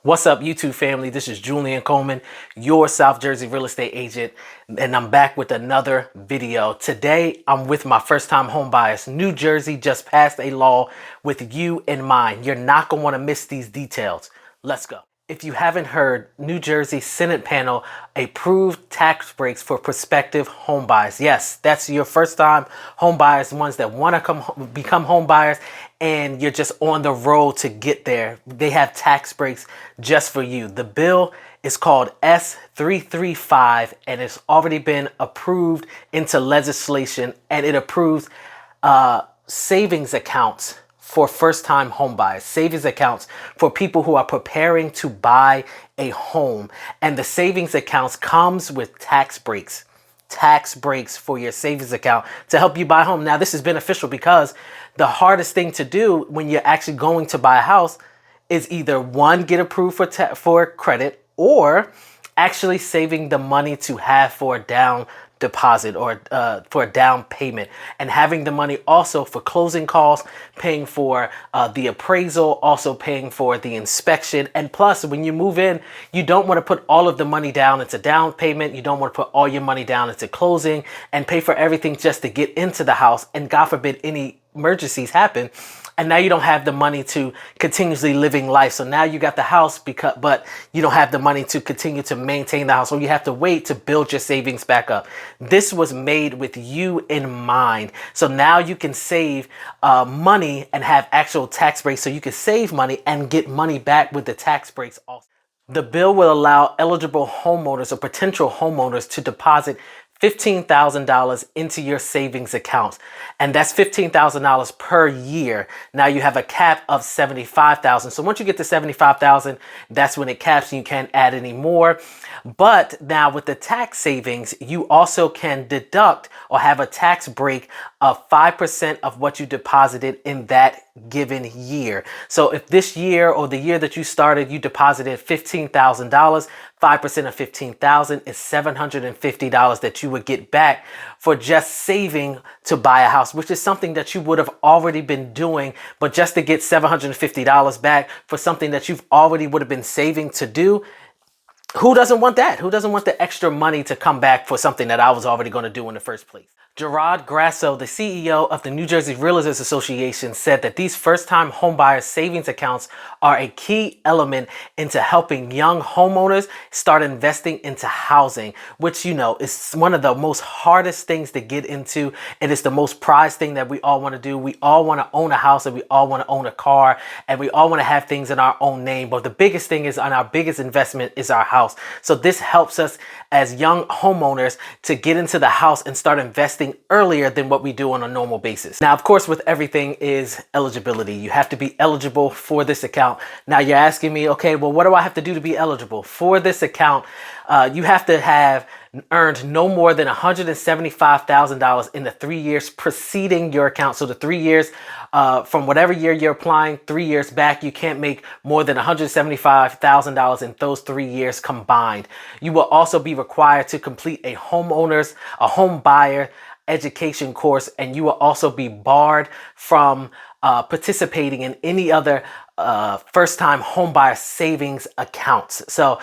What's up, YouTube family? This is Julian Coleman, your South Jersey real estate agent, and I'm back with another video. Today, I'm with my first-time home buyers. New Jersey just passed a law with you in mind. You're not going to want to miss these details. Let's go. If you haven't heard, New Jersey Senate panel approved tax breaks for prospective home buyers. Yes, that's your first-time home buyers, ones that want to become home buyers, and you're just on the road to get there. They have tax breaks just for you. The bill is called S335, and it's already been approved into legislation, and it approves savings accounts for first-time home buyers, savings accounts for people who are preparing to buy a home. And the savings accounts comes with tax breaks for your savings account to help you buy a home. Now, this is beneficial because the hardest thing to do when you're actually going to buy a house is either one, get approved for credit, or actually saving the money to have for a down deposit or for a down payment, and having the money also for closing costs, paying for the appraisal, also paying for the inspection. And plus, when you move in, you don't want to put all of the money down into down payment. You don't want to put all your money down into closing and pay for everything just to get into the house, and God forbid any emergencies happen, and now you don't have the money to continuously living life. So now you got the house, but you don't have the money to continue to maintain the house, or you have to wait to build your savings back up. This was made with you in mind. So now you can save money and have actual tax breaks, so you can save money and get money back with the tax breaks also. The bill will allow eligible homeowners or potential homeowners to deposit $15,000 into your savings accounts, and that's $15,000 per year. Now you have a cap of $75,000. So once you get to $75,000, that's when it caps and you can't add any more. But now with the tax savings, you also can deduct or have a tax break of 5% of what you deposited in that given year. So if this year or the year that you started, you deposited $15,000, 5% of $15,000 is $750 that you would get back for just saving to buy a house, which is something that you would have already been doing. But just to get $750 back for something that you've already would have been saving to do, who doesn't want that? Who doesn't want the extra money to come back for something that I was already going to do in the first place? Gerard Grasso, the CEO of the New Jersey Realtors Association, said that these first-time homebuyers savings accounts are a key element into helping young homeowners start investing into housing, which, you know, is one of the most hardest things to get into. And it's the most prized thing that we all want to do. We all want to own a house, and we all want to own a car, and we all want to have things in our own name. But the biggest thing is, on our biggest investment is our house. So this helps us as young homeowners to get into the house and start investing earlier than what we do on a normal basis. Now, of course, with everything is eligibility. You have to be eligible for this account. Now you're asking me, okay, well, what do I have to do to be eligible for this account? You have to have earned no more than $175,000 in the 3 years preceding your account. So the 3 years from whatever year you're applying, 3 years back, you can't make more than $175,000 in those 3 years combined. You will also be required to complete a home buyer education course, and you will also be barred from participating in any other first-time homebuyer savings accounts. So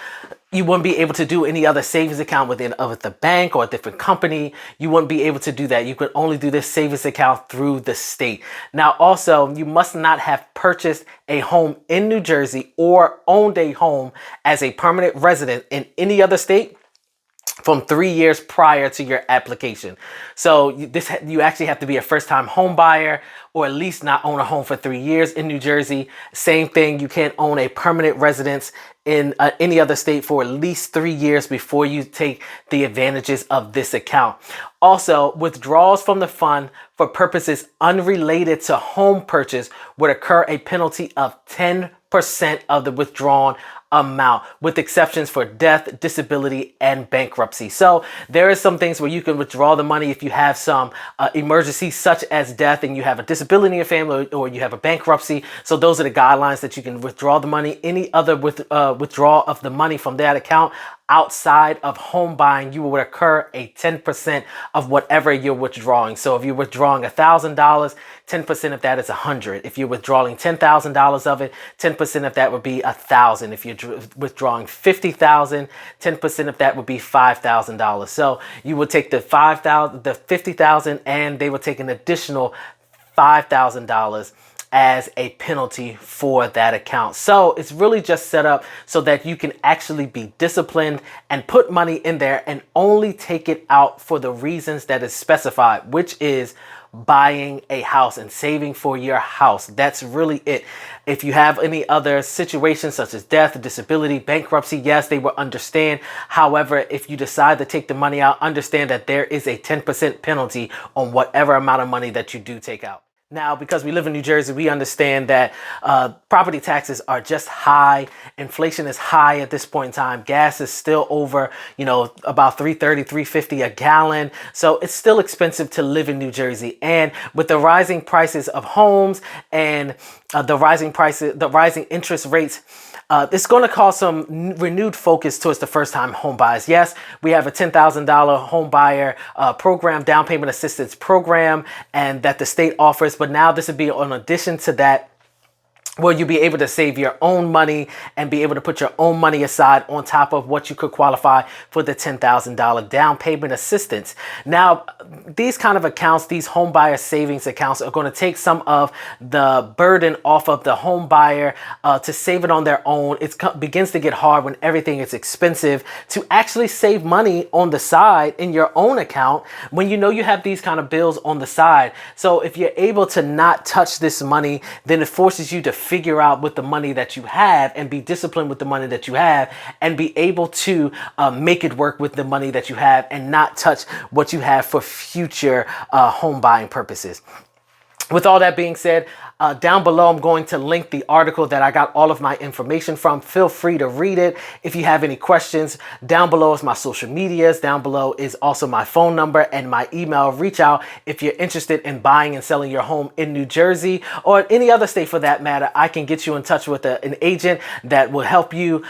you wouldn't be able to do any other savings account with the bank or a different company. You wouldn't be able to do that. You could only do this savings account through the state. Now, also, you must not have purchased a home in New Jersey or owned a home as a permanent resident in any other state from 3 years prior to your application. So you actually have to be a first-time home buyer, or at least not own a home for 3 years in New Jersey. Same thing, you can't own a permanent residence in any other state for at least 3 years before you take the advantages of this account. Also, withdrawals from the fund for purposes unrelated to home purchase would occur a penalty of 10% of the withdrawn amount, with exceptions for death, disability, and bankruptcy. So there is some things where you can withdraw the money if you have some emergency such as death, and you have a disability in your family, or you have a bankruptcy. So those are the guidelines that you can withdraw the money. Any other withdrawal of the money from that account outside of home buying, you would incur a 10% of whatever you're withdrawing. So if you're withdrawing $1,000, 10% of that is $100. If you're withdrawing $10,000 of it, 10% of that would be $1,000. If you're withdrawing $50,000. 10% of that would be $5,000. So you would take the $50,000, and they would take an additional $5,000 as a penalty for that account. So it's really just set up so that you can actually be disciplined and put money in there and only take it out for the reasons that is specified, which is buying a house and saving for your house. That's really it. If you have any other situations such as death, disability, bankruptcy, yes, they will understand. However, if you decide to take the money out, understand that there is a 10% penalty on whatever amount of money that you do take out. Now, because we live in New Jersey, we understand that property taxes are just high. Inflation is high at this point in time. Gas is still over, about $3.30, $3.50 a gallon. So it's still expensive to live in New Jersey. And with the rising prices of homes and the rising interest rates, it's going to cause some renewed focus towards the first-time home buyers. Yes, we have a $10,000 home buyer program, down payment assistance program, and that the state offers. But now this would be in addition to that, where you'll be able to save your own money and be able to put your own money aside on top of what you could qualify for the $10,000 down payment assistance. Now, these kind of accounts, these home buyer savings accounts, are going to take some of the burden off of the home buyer to save it on their own. It begins to get hard when everything is expensive to actually save money on the side in your own account when you know you have these kind of bills on the side. So if you're able to not touch this money, then it forces you to figure out with the money that you have and be disciplined with the money that you have and be able to make it work with the money that you have and not touch what you have for future home buying purposes. With all that being said, down below, I'm going to link the article that I got all of my information from. Feel free to read it. If you have any questions, down below is my social medias. Down below is also my phone number and my email. Reach out if you're interested in buying and selling your home in New Jersey or any other state for that matter. I can get you in touch with an agent that will help you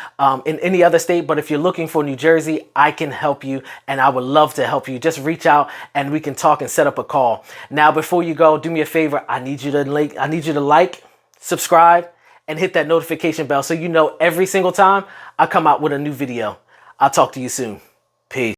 in any other state. But if you're looking for New Jersey, I can help you, and I would love to help you. Just reach out and we can talk and set up a call. Now, before you go, do me a favor. I need you to like, subscribe, and hit that notification bell so you know every single time I come out with a new video. I'll talk to you soon. Peace.